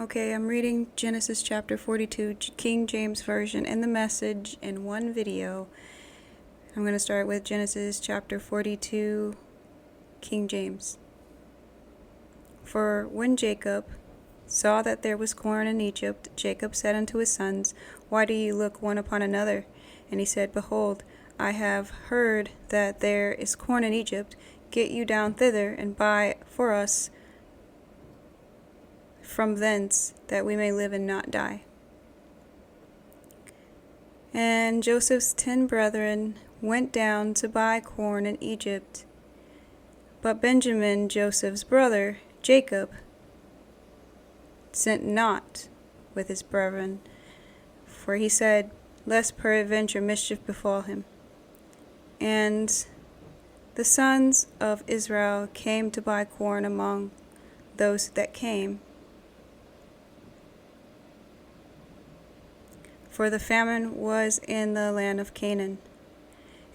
Okay, I'm reading Genesis chapter 42, King James Version, in the Message in one video. I'm going to start with Genesis chapter 42, King James. For when Jacob saw that there was corn in Egypt, Jacob said unto his sons, Why do ye look one upon another? And he said, Behold, I have heard that there is corn in Egypt. Get you down thither, and buy for us from thence, that we may live and not die. And Joseph's 10 brethren went down to buy corn in Egypt. But Benjamin, Joseph's brother, Jacob, sent not with his brethren, for he said, Lest peradventure mischief befall him. And the sons of Israel came to buy corn among those that came, for the famine was in the land of Canaan.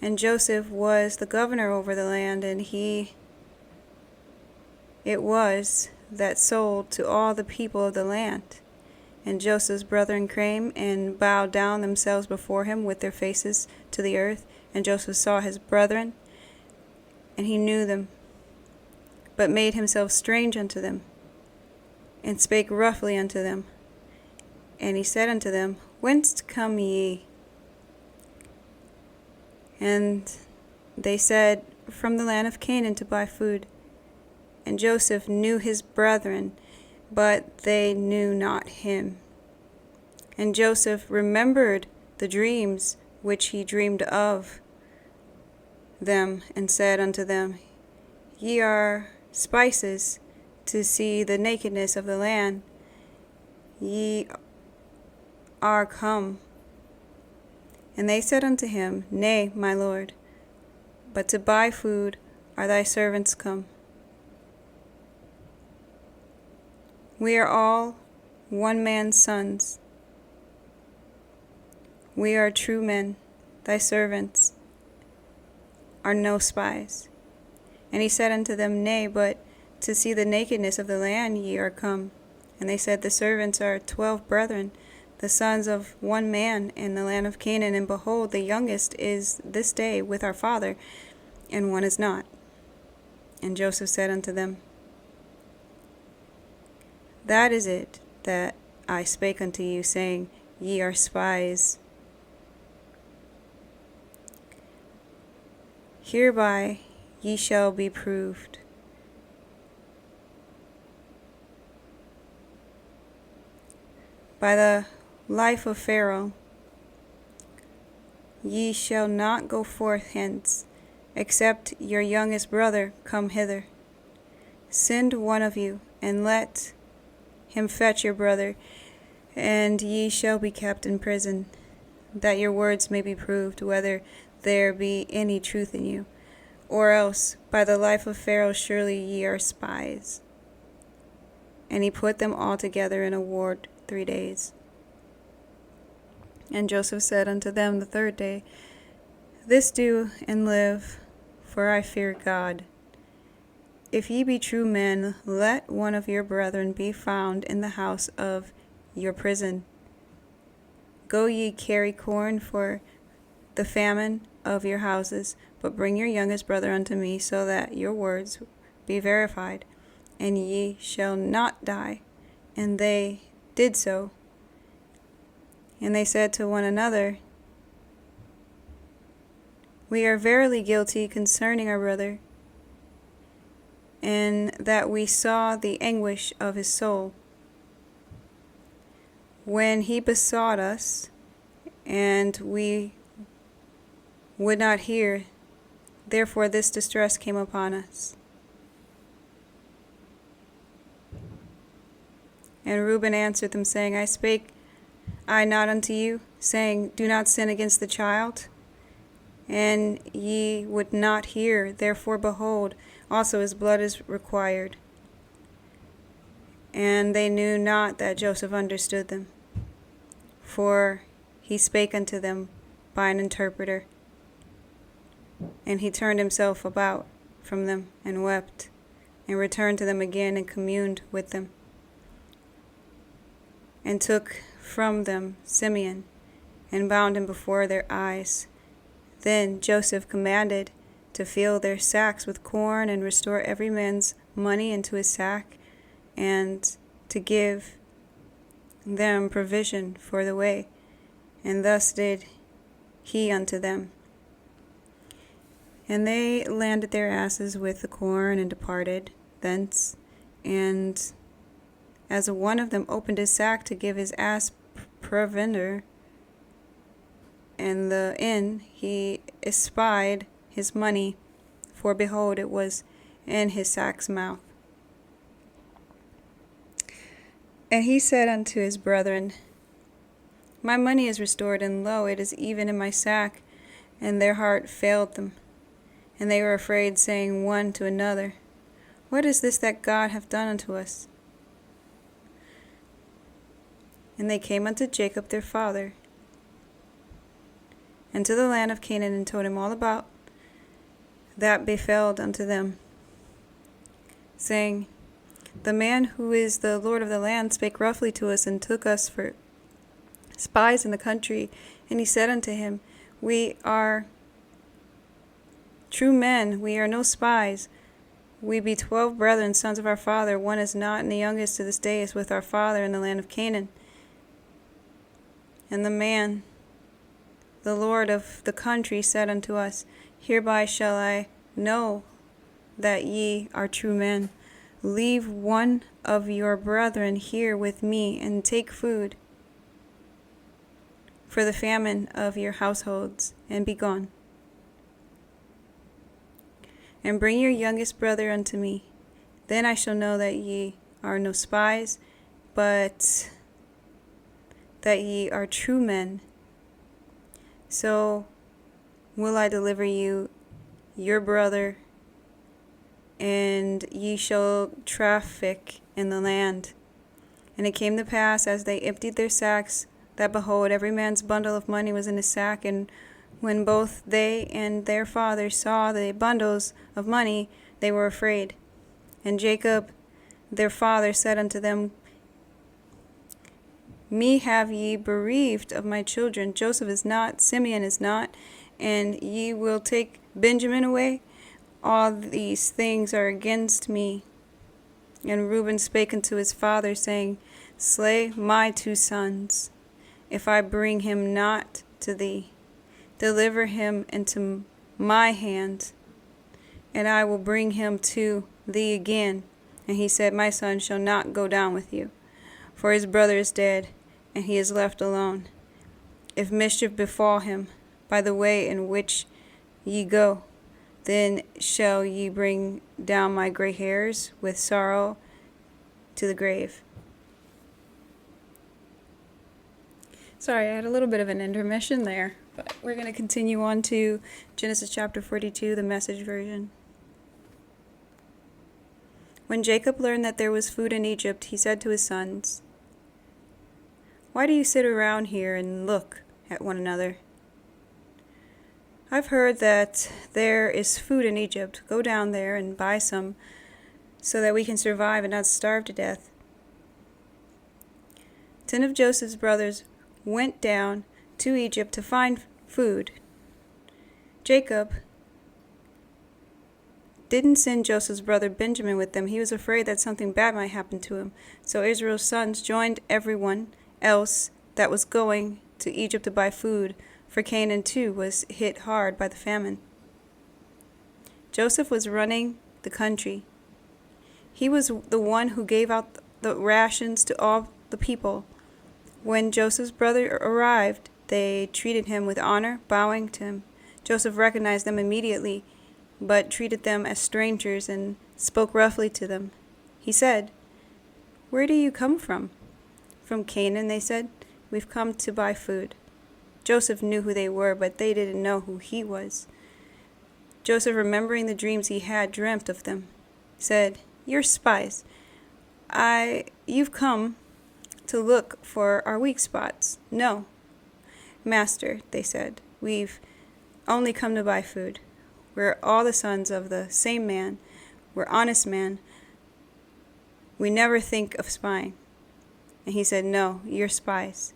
And Joseph was the governor over the land, and it was that sold to all the people of the land. And Joseph's brethren came and bowed down themselves before him with their faces to the earth. And Joseph saw his brethren, and he knew them, but made himself strange unto them, and spake roughly unto them. And he said unto them, Whence come ye? And they said, From the land of Canaan, to buy food. And Joseph knew his brethren, but they knew not him. And Joseph remembered the dreams which he dreamed of them, and said unto them, Ye are spices to see the nakedness of the land. Ye are come. And they said unto him, Nay, my lord, but to buy food are thy servants come. We are all one man's sons. We are true men. Thy servants are no spies. And he said unto them, Nay, but to see the nakedness of the land ye are come. And they said, The servants are 12 brethren, the sons of one man in the land of Canaan, and behold, the youngest is this day with our father, and one is not. And Joseph said unto them, That is it that I spake unto you, saying, Ye are spies. Hereby ye shall be proved. By the life of Pharaoh, ye shall not go forth hence, except your youngest brother come hither. Send one of you, and let him fetch your brother, and ye shall be kept in prison, that your words may be proved, whether there be any truth in you. Or else, by the life of Pharaoh, surely ye are spies. And he put them all together in a ward 3 days. And Joseph said unto them the 3rd day, This do and live, for I fear God. If ye be true men, let one of your brethren be found in the house of your prison. Go ye carry corn for the famine of your houses, but bring your youngest brother unto me, so that your words be verified, and ye shall not die. And they did so. And they said to one another, We are verily guilty concerning our brother, and that we saw the anguish of his soul, when he besought us, and we would not hear. Therefore this distress came upon us. And Reuben answered them, saying, I spake I not unto you, saying, Do not sin against the child? And ye would not hear. Therefore, behold, also his blood is required. And they knew not that Joseph understood them, for he spake unto them by an interpreter. And he turned himself about from them, and wept, and returned to them again, and communed with them. and took from them Simeon, and bound him before their eyes. Then Joseph commanded to fill their sacks with corn, and restore every man's money into his sack, and to give them provision for the way. And thus did he unto them. And they landed their asses with the corn, and departed thence. And as one of them opened his sack to give his ass provender in the inn, he espied his money, for behold, it was in his sack's mouth. And he said unto his brethren, My money is restored, and lo, it is even in my sack. And their heart failed them, and they were afraid, saying one to another, What is this that God hath done unto us? And they came unto Jacob their father, and to the land of Canaan, and told him all about that befell unto them, saying, The man who is the Lord of the land spake roughly to us, and took us for spies in the country. And he said unto him, We are true men, we are no spies. We be 12 brethren, sons of our father. One is not, and the youngest to this day is with our father in the land of Canaan. And the man, the Lord of the country, said unto us, Hereby shall I know that ye are true men. Leave one of your brethren here with me, and take food for the famine of your households, and be gone. And bring your youngest brother unto me. Then I shall know that ye are no spies, but that ye are true men. So will I deliver you your brother, and ye shall traffic in the land. And it came to pass, as they emptied their sacks, that behold, every man's bundle of money was in his sack. And when both they and their father saw the bundles of money, they were afraid. And Jacob their father said unto them, Me have ye bereaved of my children. Joseph is not, Simeon is not, and ye will take Benjamin away. All these things are against me. And Reuben spake unto his father, saying, Slay my 2 sons, if I bring him not to thee. Deliver him into my hand, and I will bring him to thee again. And he said, My son shall not go down with you, for his brother is dead, and he is left alone. If mischief befall him by the way in which ye go, then shall ye bring down my gray hairs with sorrow to the grave. Sorry, I had a little bit of an intermission there, but we're going to continue on to Genesis chapter 42, the Message version. When Jacob learned that there was food in Egypt, he said to his sons, Why do you sit around here and look at one another? I've heard that there is food in Egypt. Go down there and buy some, so that we can survive and not starve to death. 10 of Joseph's brothers went down to Egypt to find food. Jacob didn't send Joseph's brother Benjamin with them. He was afraid that something bad might happen to him. So Israel's sons joined everyone else that was going to Egypt to buy food, for Canaan too was hit hard by the famine. Joseph was running the country. He was the one who gave out the rations to all the people. When Joseph's brother arrived, they treated him with honor, bowing to him. Joseph recognized them immediately, but treated them as strangers and spoke roughly to them. He said, Where do you come from? From Canaan, they said. We've come to buy food. Joseph knew who they were, but they didn't know who he was. Joseph, remembering the dreams he had dreamt of them, said, You're spies. You've come to look for our weak spots. No, Master, they said, we've only come to buy food. We're all the sons of the same man. We're honest men. We never think of spying. And he said, "No, you're spies.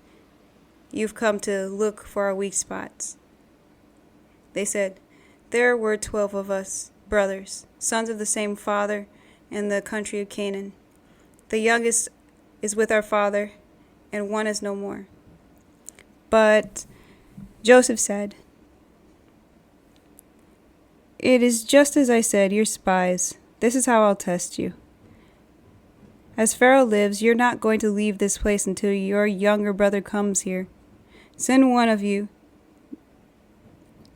You've come to look for our weak spots." They said, "There were 12 of us, brothers, sons of the same father in the country of Canaan. The youngest is with our father, and one is no more." But Joseph said, "It is just as I said, you're spies. This is how I'll test you. As Pharaoh lives, you're not going to leave this place until your younger brother comes here. Send one of you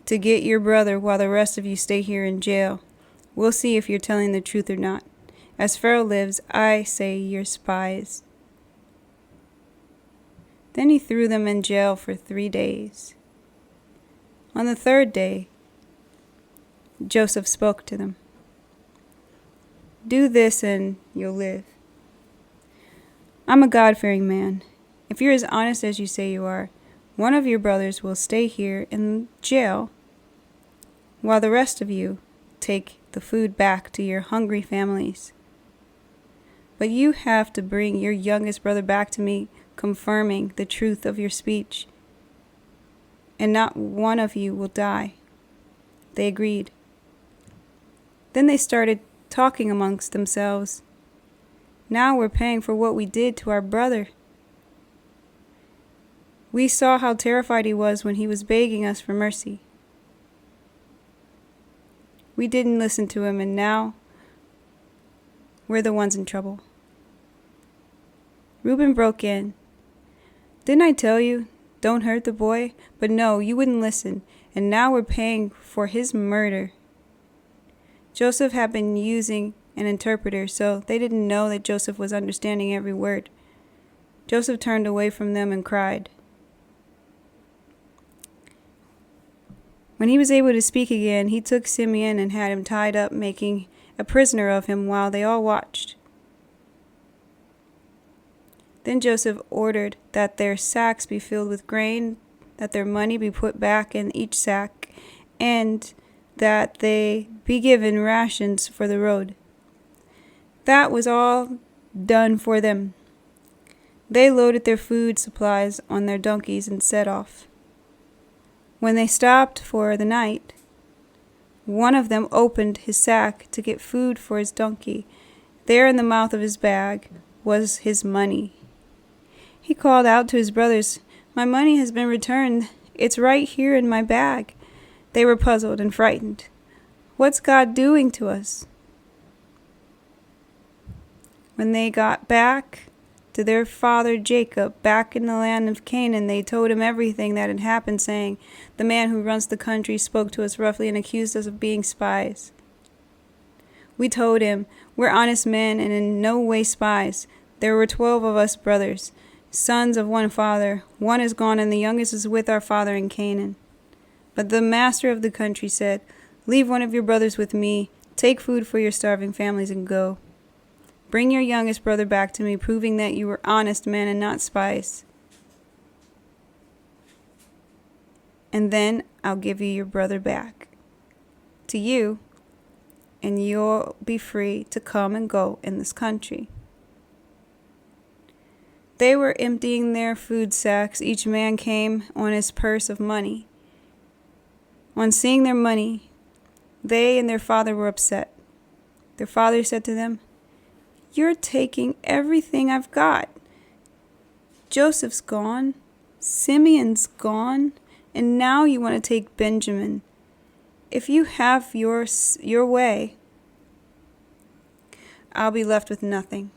to get your brother while the rest of you stay here in jail. We'll see if you're telling the truth or not. As Pharaoh lives, I say you're spies." Then he threw them in jail for 3 days. On the 3rd day, Joseph spoke to them. "Do this and you'll live. I'm a God-fearing man. If you're as honest as you say you are, one of your brothers will stay here in jail while the rest of you take the food back to your hungry families. But you have to bring your youngest brother back to me, confirming the truth of your speech, and not one of you will die." They agreed. Then they started talking amongst themselves. "Now we're paying for what we did to our brother. We saw how terrified he was when he was begging us for mercy. We didn't listen to him, and now we're the ones in trouble." Reuben broke in. "Didn't I tell you, don't hurt the boy? But no, you wouldn't listen, and now we're paying for his murder." Joseph had been using an interpreter, so they didn't know that Joseph was understanding every word. Joseph turned away from them and cried. When he was able to speak again, he took Simeon and had him tied up, making a prisoner of him while they all watched. Then Joseph ordered that their sacks be filled with grain, that their money be put back in each sack, and that they be given rations for the road. That was all done for them. They loaded their food supplies on their donkeys and set off. When they stopped for the night, one of them opened his sack to get food for his donkey. There in the mouth of his bag was his money. He called out to his brothers, "My money has been returned. It's right here in my bag." They were puzzled and frightened. "What's God doing to us?" When they got back to their father Jacob, back in the land of Canaan, they told him everything that had happened, saying, "The man who runs the country spoke to us roughly and accused us of being spies." We told him, "We're honest men and in no way spies. There were 12 of us brothers, sons of one father. One is gone and the youngest is with our father in Canaan." But the master of the country said, "Leave one of your brothers with me. Take food for your starving families and go. Bring your youngest brother back to me, proving that you were honest men and not spies. And then I'll give you your brother back to you, and you'll be free to come and go in this country." They were emptying their food sacks. Each man came on his purse of money. On seeing their money, they and their father were upset. Their father said to them, "You're taking everything I've got. Joseph's gone, Simeon's gone, and now you want to take Benjamin. If you have your way, I'll be left with nothing."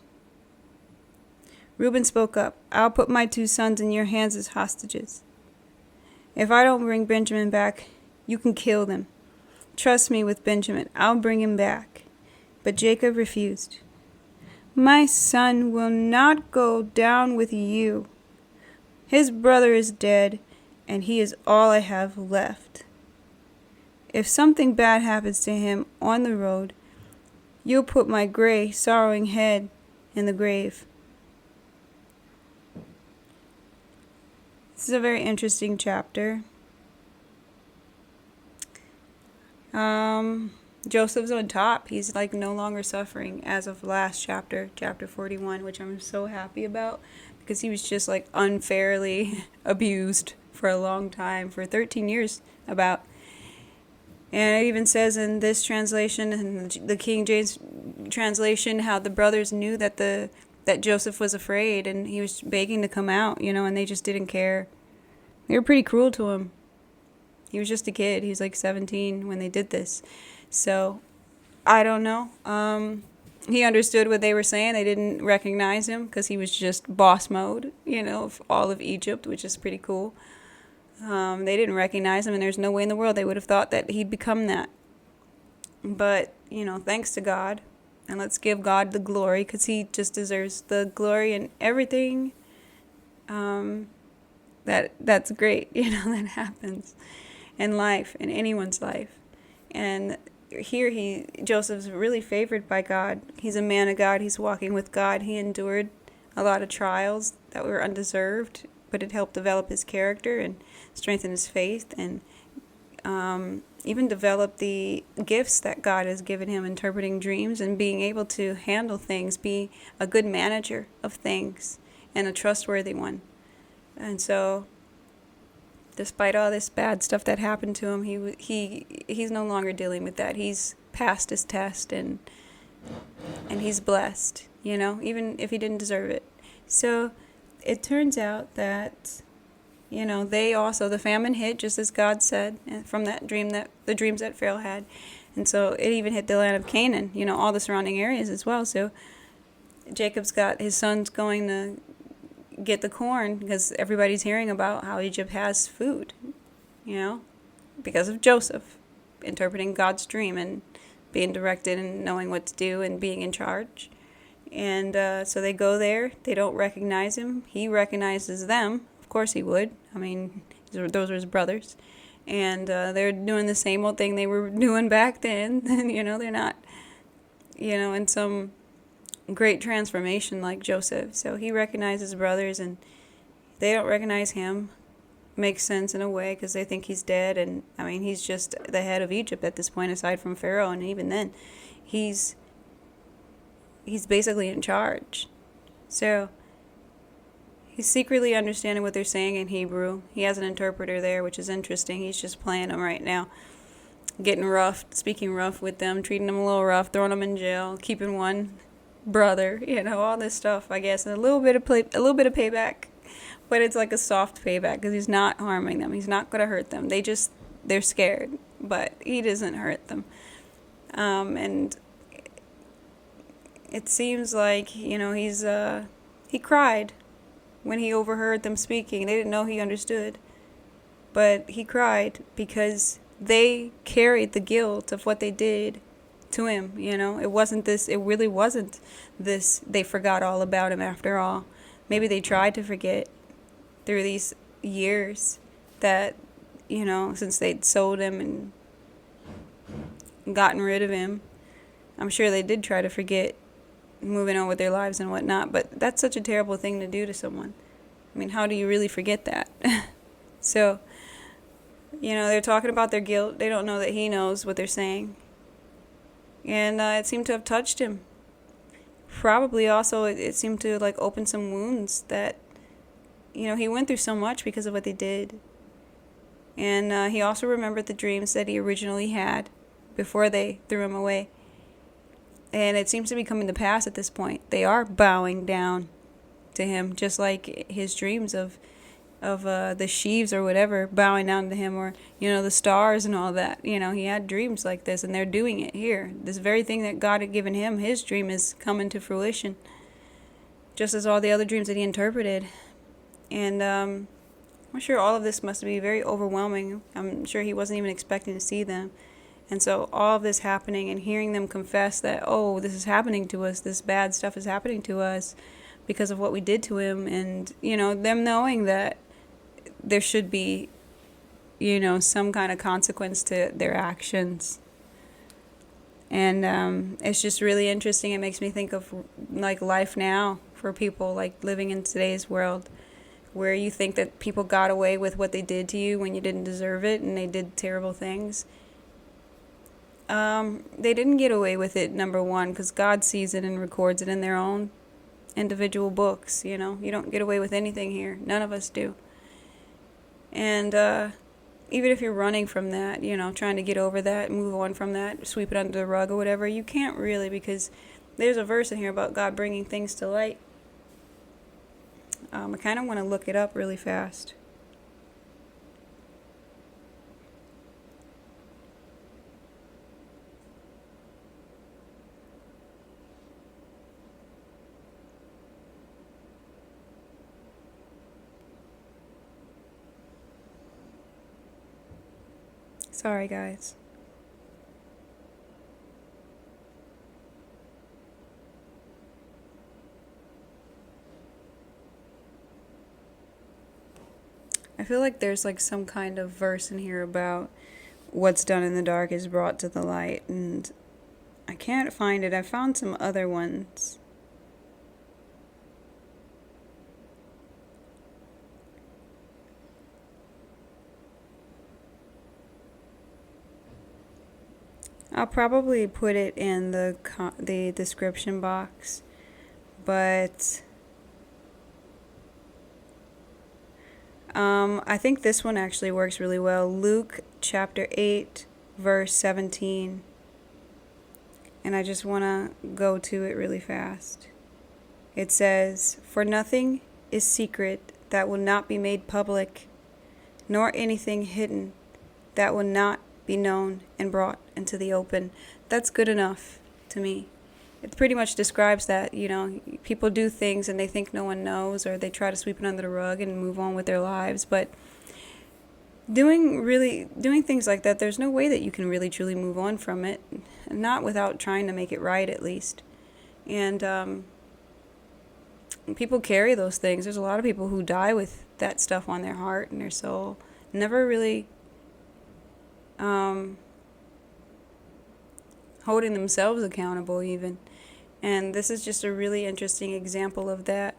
Reuben spoke up, "I'll put my 2 sons in your hands as hostages. If I don't bring Benjamin back, you can kill them. Trust me with Benjamin, I'll bring him back." But Jacob refused. "My son will not go down with you. His brother is dead, and he is all I have left. If something bad happens to him on the road, you'll put my gray, sorrowing head in the grave." This is a very interesting chapter. Joseph's on top. He's like no longer suffering as of last chapter, chapter 41, which I'm so happy about, because he was just like unfairly abused for a long time, for 13 years about. And it even says in this translation, in the King James translation, how the brothers knew that that Joseph was afraid and he was begging to come out, and they just didn't care. They were pretty cruel to him. He was just a kid. He was like 17 when they did this. So, I don't know. He understood what they were saying. They didn't recognize him because he was just boss mode, of all of Egypt, which is pretty cool. They didn't recognize him, and there's no way in the world they would have thought that he'd become that. But, thanks to God, and let's give God the glory, because he just deserves the glory and everything that's great, that happens in life, in anyone's life. And here Joseph's really favored by God. He's a man of God. He's walking with God. He endured a lot of trials that were undeserved, but it helped develop his character and strengthen his faith, and even develop the gifts that God has given him, interpreting dreams and being able to handle things, be a good manager of things and a trustworthy one. And so, despite all this bad stuff that happened to him, he's no longer dealing with that. He's passed his test, and he's blessed, even if he didn't deserve it. So it turns out that, the famine hit just as God said, from that dream, that the dreams that Pharaoh had. And so it even hit the land of Canaan, all the surrounding areas as well. So Jacob's got his sons going to get the corn because everybody's hearing about how Egypt has food, because of Joseph interpreting God's dream and being directed and knowing what to do and being in charge. And so they go there. They don't recognize him. He recognizes them. Of course he would. I mean, those are his brothers. And they're doing the same old thing they were doing back then. They're not, in some great transformation like Joseph. So he recognizes his brothers, and they don't recognize him. Makes sense in a way, because they think he's dead. And, he's just the head of Egypt at this point, aside from Pharaoh. And even then, he's basically in charge. So he's secretly understanding what they're saying in Hebrew. He has an interpreter there, which is interesting. He's just playing them right now, getting rough, speaking rough with them, treating them a little rough, throwing them in jail, keeping one brother, all this stuff, I guess, and a little bit of payback, but it's like a soft payback because he's not harming them. He's not going to hurt them. They're scared, but he doesn't hurt them. And it seems like, he cried when he overheard them speaking. They didn't know he understood, but he cried because they carried the guilt of what they did to him. It really wasn't this, they forgot all about him after all. Maybe they tried to forget through these years that, since they'd sold him and gotten rid of him. I'm sure they did try to forget, moving on with their lives and whatnot, but that's such a terrible thing to do to someone. How do you really forget that? So, they're talking about their guilt. They don't know that he knows what they're saying. And it seemed to have touched him. Probably also it seemed to open some wounds that, he went through so much because of what they did. And he also remembered the dreams that he originally had before they threw him away. And it seems to be coming to pass at this point. They are bowing down to him, just like his dreams of the sheaves or whatever bowing down to him, or the stars and all that. He had dreams like this, and they're doing it here. This very thing that God had given him, his dream, is coming to fruition, just as all the other dreams that he interpreted. And I'm sure all of this must be very overwhelming. I'm sure he wasn't even expecting to see them. And so all of this happening and hearing them confess that, oh, this is happening to us, this bad stuff is happening to us because of what we did to him, and them knowing that there should be some kind of consequence to their actions. And it's just really interesting. It makes me think of life now for people living in today's world, where you think that people got away with what they did to you when you didn't deserve it, and they did terrible things. They didn't get away with it, number one, because God sees it and records it in their own individual books. You don't get away with anything here. None of us do. And even if you're running from that, trying to get over that, move on from that, sweep it under the rug or whatever, you can't really, because there's a verse in here about God bringing things to light. I kind of want to look it up really fast. Sorry, guys. I feel like there's like some kind of verse in here about what's done in the dark is brought to the light, and I can't find it. I found some other ones. I'll probably put it in the description box, but I think this one actually works really well. Luke chapter 8, verse 17. And I just want to go to it really fast. It says, "For nothing is secret that will not be made public, nor anything hidden that will not be known and brought into the open." That's good enough to me. It pretty much describes that, people do things and they think no one knows, or they try to sweep it under the rug and move on with their lives. But doing things like that, there's no way that you can really truly move on from it, not without trying to make it right at least. And people carry those things. There's a lot of people who die with that stuff on their heart and their soul, never really holding themselves accountable even. And this is just a really interesting example of that.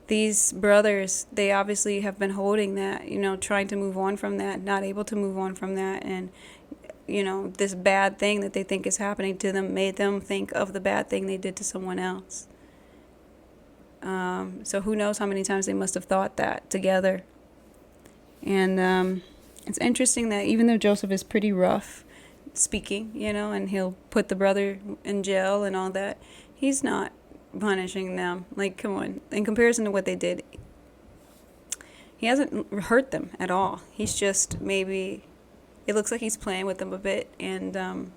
These brothers, they obviously have been holding that, trying to move on from that, not able to move on from that. And, this bad thing that they think is happening to them made them think of the bad thing they did to someone else. So who knows how many times they must have thought that together. And it's interesting that even though Joseph is pretty rough speaking, and he'll put the brother in jail and all that, he's not punishing them. Like, come on. In comparison to what they did, he hasn't hurt them at all. He's just it looks like he's playing with them a bit, and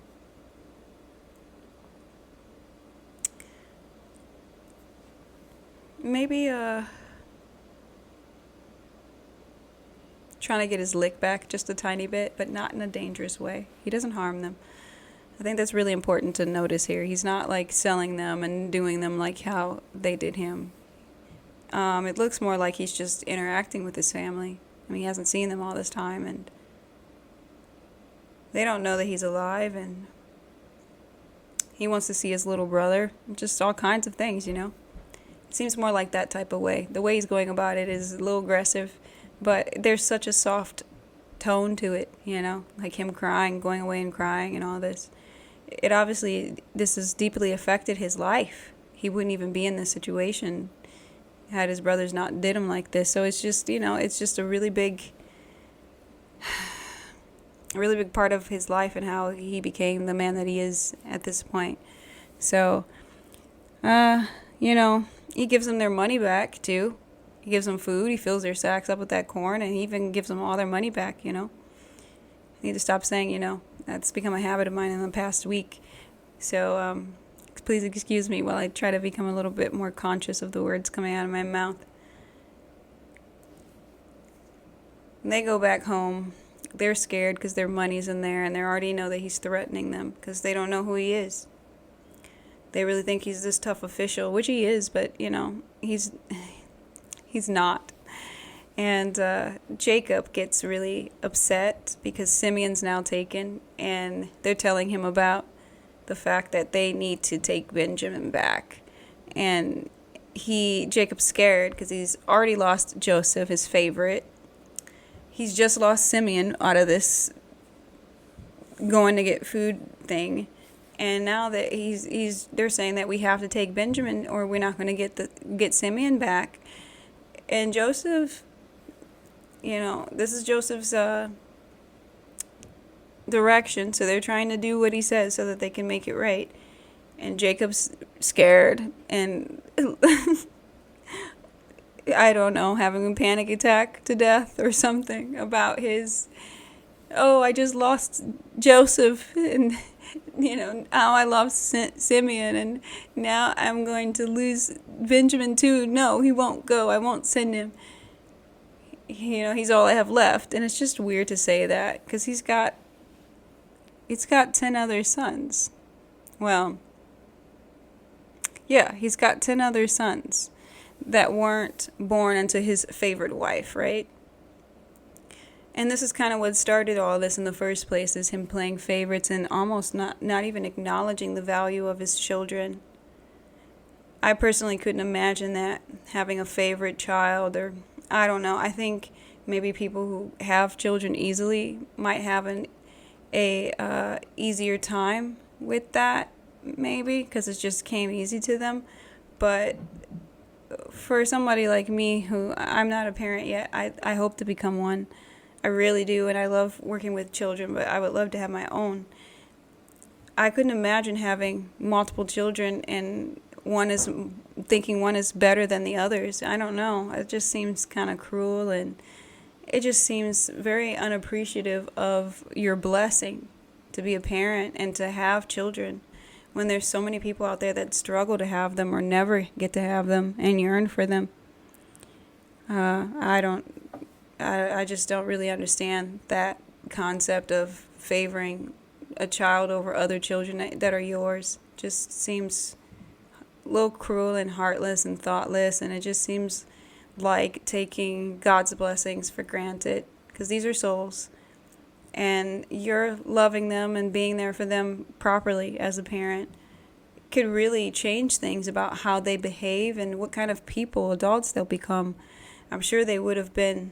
maybe trying to get his lick back just a tiny bit, but not in a dangerous way. He doesn't harm them. I think that's really important to notice here. He's not like selling them and doing them like how they did him. It looks more like he's just interacting with his family. I mean, he hasn't seen them all this time, and they don't know that he's alive, and he wants to see his little brother. Just all kinds of things, It seems more like that type of way. The way he's going about it is a little aggressive, but there's such a soft tone to it, like him crying, going away and crying and all this. This has deeply affected his life. He wouldn't even be in this situation had his brothers not did him like this. So it's just, it's just a really big part of his life and how he became the man that he is at this point. So, he gives them their money back too. He gives them food. He fills their sacks up with that corn, and he even gives them all their money back, I need to stop saying, That's become a habit of mine in the past week. So please excuse me while I try to become a little bit more conscious of the words coming out of my mouth. And they go back home. They're scared because their money's in there, and they already know that he's threatening them because they don't know who he is. They really think he's this tough official, which he is, but, he's not. And Jacob gets really upset because Simeon's now taken, and they're telling him about the fact that they need to take Benjamin back. And Jacob's scared because he's already lost Joseph, his favorite. He's just lost Simeon out of this going to get food thing. And now that they're saying that we have to take Benjamin or we're not going to get Simeon back. And Joseph, this is Joseph's direction, so they're trying to do what he says so that they can make it right. And Jacob's scared and I don't know, having a panic attack to death or something about I just lost Joseph, and now I lost Simeon, and now I'm going to lose Benjamin too. No, he won't go. I won't send him. He's all I have left. And it's just weird to say that because he's got 10 other sons. Well, yeah, he's got 10 other sons that weren't born unto his favored wife, right? And this is kind of what started all this in the first place, is him playing favorites and almost not even acknowledging the value of his children. I personally couldn't imagine that, having a favorite child, or I don't know. I think maybe people who have children easily might have a easier time with that, maybe, because it just came easy to them. But for somebody like me, who I'm not a parent yet, I hope to become one. I really do, and I love working with children, but I would love to have my own. I couldn't imagine having multiple children and thinking one is better than the others. I don't know. It just seems kind of cruel, and it just seems very unappreciative of your blessing to be a parent and to have children, when there's so many people out there that struggle to have them or never get to have them and yearn for them. I just don't really understand that concept of favoring a child over other children that are yours. Just seems a little cruel and heartless and thoughtless, and it just seems like taking God's blessings for granted, because these are souls, and you're loving them and being there for them properly as a parent could really change things about how they behave and what kind of adults they'll become. I'm sure they would have been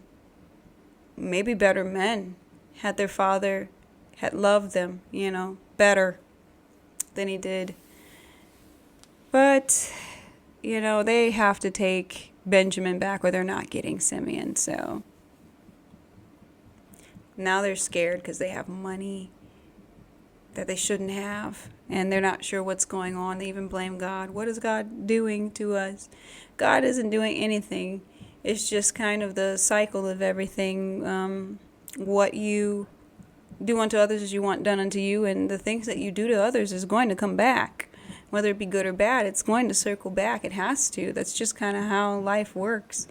maybe better men had their father had loved them, better than he did. But, they have to take Benjamin back or they're not getting Simeon. So now they're scared because they have money that they shouldn't have, and they're not sure what's going on. They even blame God. What is God doing to us? God isn't doing anything. It's just kind of the cycle of everything. What you do unto others as you want done unto you, and the things that you do to others is going to come back. Whether it be good or bad, it's going to circle back. It has to. That's just kind of how life works.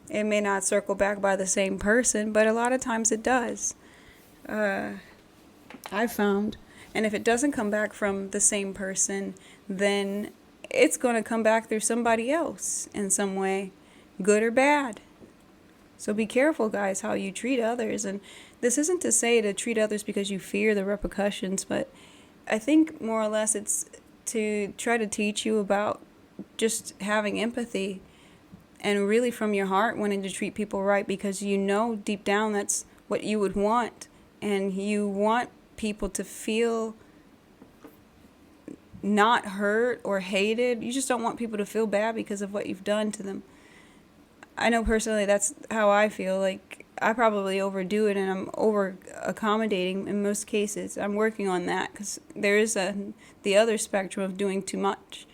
It may not circle back by the same person, but a lot of times it does. I've found. And if it doesn't come back from the same person, then it's going to come back through somebody else in some way, good or bad. So be careful, guys, how you treat others. And this isn't to say to treat others because you fear the repercussions, but I think more or less it's to try to teach you about just having empathy and really from your heart wanting to treat people right, because deep down that's what you would want. And you want people to feel not hurt or hated. You just don't want people to feel bad because of what you've done to them. I know personally that's how I feel. Like, I probably overdo it and I'm over accommodating in most cases. I'm working on that because there is the other spectrum of doing too much.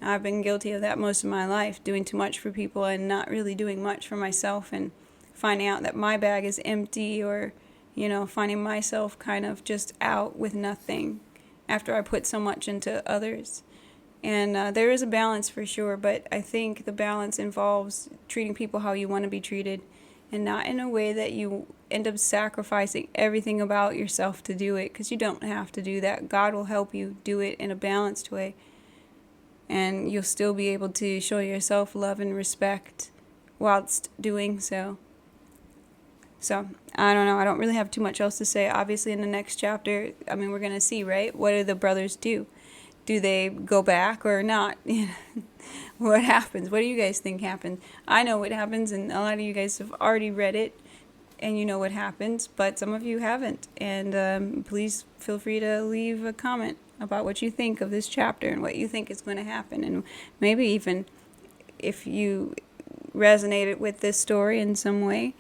I've been guilty of that most of my life, doing too much for people and not really doing much for myself, and finding out that my bag is empty, or finding myself kind of just out with nothing after I put so much into others. And there is a balance for sure, but I think the balance involves treating people how you want to be treated, and not in a way that you end up sacrificing everything about yourself to do it, because you don't have to do that. God will help you do it in a balanced way, and you'll still be able to show yourself love and respect whilst doing so. So, I don't know. I don't really have too much else to say. Obviously, in the next chapter, we're going to see, right? What do the brothers do? Do they go back or not? What happens? What do you guys think happens? I know what happens, and a lot of you guys have already read it. and you know what happens, but some of you haven't. And please feel free to leave a comment about what you think of this chapter and what you think is going to happen. And maybe even if you resonated with this story in some way,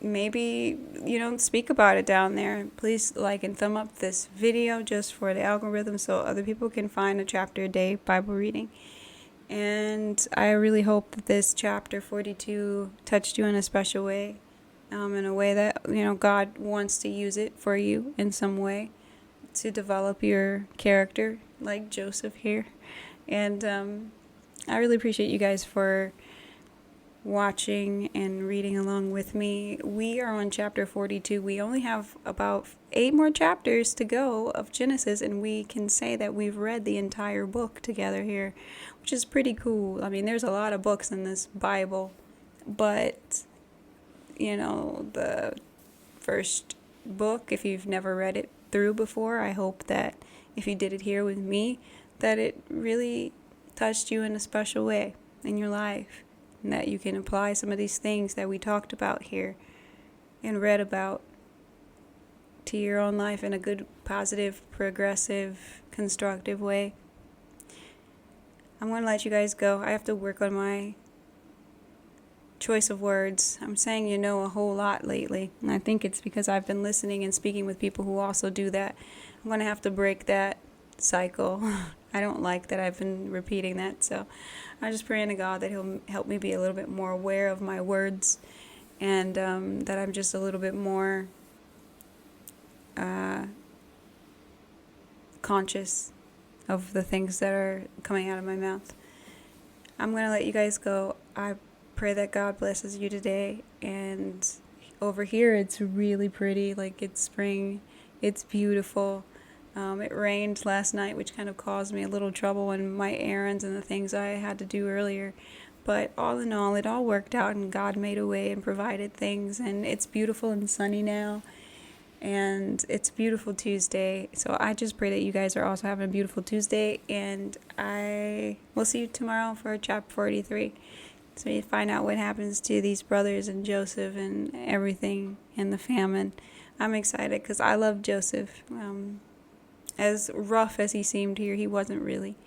maybe speak about it down there. Please like and thumb up this video just for the algorithm so other people can find a chapter a day Bible reading. And I really hope that this chapter 42 touched you in a special way, in a way that God wants to use it for you in some way to develop your character, like Joseph here. And I really appreciate you guys for watching and reading along with me. We are on chapter 42. We only have about 8 more chapters to go of Genesis, and we can say that we've read the entire book together here, which is pretty cool. I mean, there's a lot of books in this Bible, but the first book, if you've never read it through before, I hope that if you did it here with me, that it really touched you in a special way in your life, and that you can apply some of these things that we talked about here and read about to your own life in a good, positive, progressive, constructive way. I'm going to let you guys go. I have to work on my choice of words. I'm saying a whole lot lately, and I think it's because I've been listening and speaking with people who also do that. I'm going to have to break that cycle. I don't like that I've been repeating that, so I'm just praying to God that He'll help me be a little bit more aware of my words, and that I'm just a little bit more conscious of the things that are coming out of my mouth. I'm going to let you guys go. I pray that God blesses you today, and over here it's really pretty, like it's spring, it's beautiful. It rained last night, which kind of caused me a little trouble in my errands and the things I had to do earlier. But all in all, it all worked out, and God made a way and provided things. And it's beautiful and sunny now. And it's a beautiful Tuesday. So I just pray that you guys are also having a beautiful Tuesday. And I will see you tomorrow for chapter 43. So you find out what happens to these brothers and Joseph and everything and the famine. I'm excited because I love Joseph. As rough as he seemed here, he wasn't really.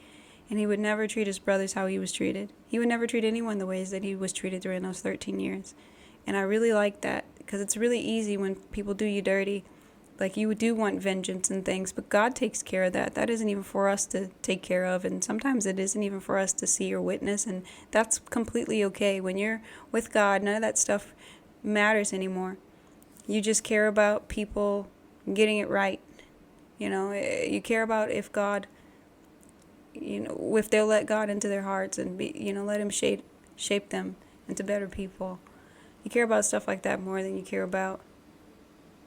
And he would never treat his brothers how he was treated. He would never treat anyone the ways that he was treated during those 13 years. And I really like that, because it's really easy when people do you dirty. Like, you do want vengeance and things, but God takes care of that. That isn't even for us to take care of, and sometimes it isn't even for us to see or witness, and that's completely okay. When you're with God, none of that stuff matters anymore. You just care about people getting it right. You care about if God, if they'll let God into their hearts and let Him shape them into better people. You care about stuff like that more than you care about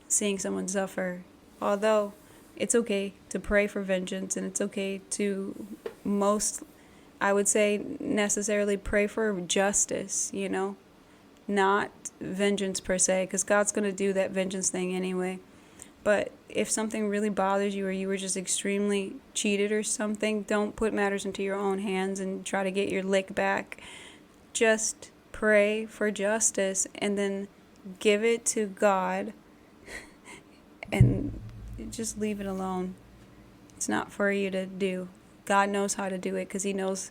seeing someone suffer. Although it's okay to pray for vengeance, and it's okay to I would say, necessarily pray for justice, not vengeance per se, because God's going to do that vengeance thing anyway. But if something really bothers you, or you were just extremely cheated or something, don't put matters into your own hands and try to get your lick back. Just pray for justice and then give it to God and just leave it alone. It's not for you to do. God knows how to do it, because He knows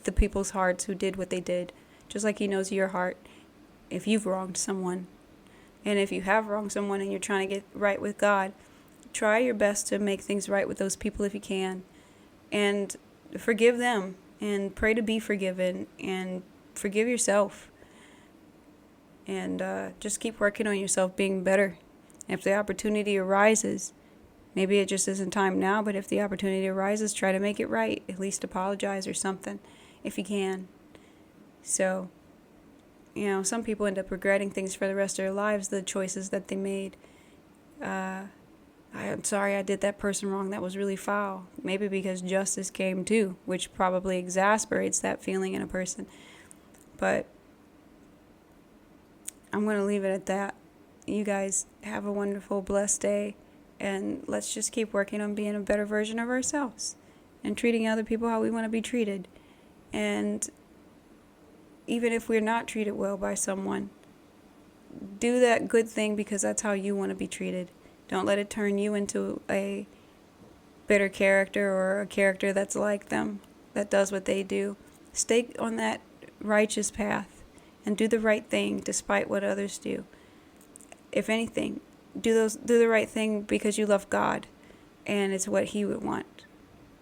the people's hearts who did what they did, just like He knows your heart if you've wronged someone. And if you have wronged someone and you're trying to get right with God, try your best to make things right with those people if you can. And forgive them, and pray to be forgiven, and forgive yourself. And just keep working on yourself being better. If the opportunity arises, maybe it just isn't time now, but if the opportunity arises, try to make it right. At least apologize or something if you can. So, some people end up regretting things for the rest of their lives, the choices that they made. I'm sorry I did that person wrong. That was really foul. Maybe because justice came too, which probably exasperates that feeling in a person. But I'm going to leave it at that. You guys have a wonderful, blessed day. And let's just keep working on being a better version of ourselves and treating other people how we want to be treated. And even if we're not treated well by someone, do that good thing because that's how you want to be treated. Don't let it turn you into a bitter character or a character that's like them, that does what they do. Stay on that righteous path and do the right thing despite what others do. If anything, do the right thing because you love God and it's what He would want.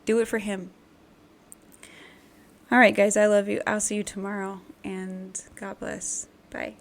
Do it for Him. All right, guys, I love you. I'll see you tomorrow, and God bless. Bye.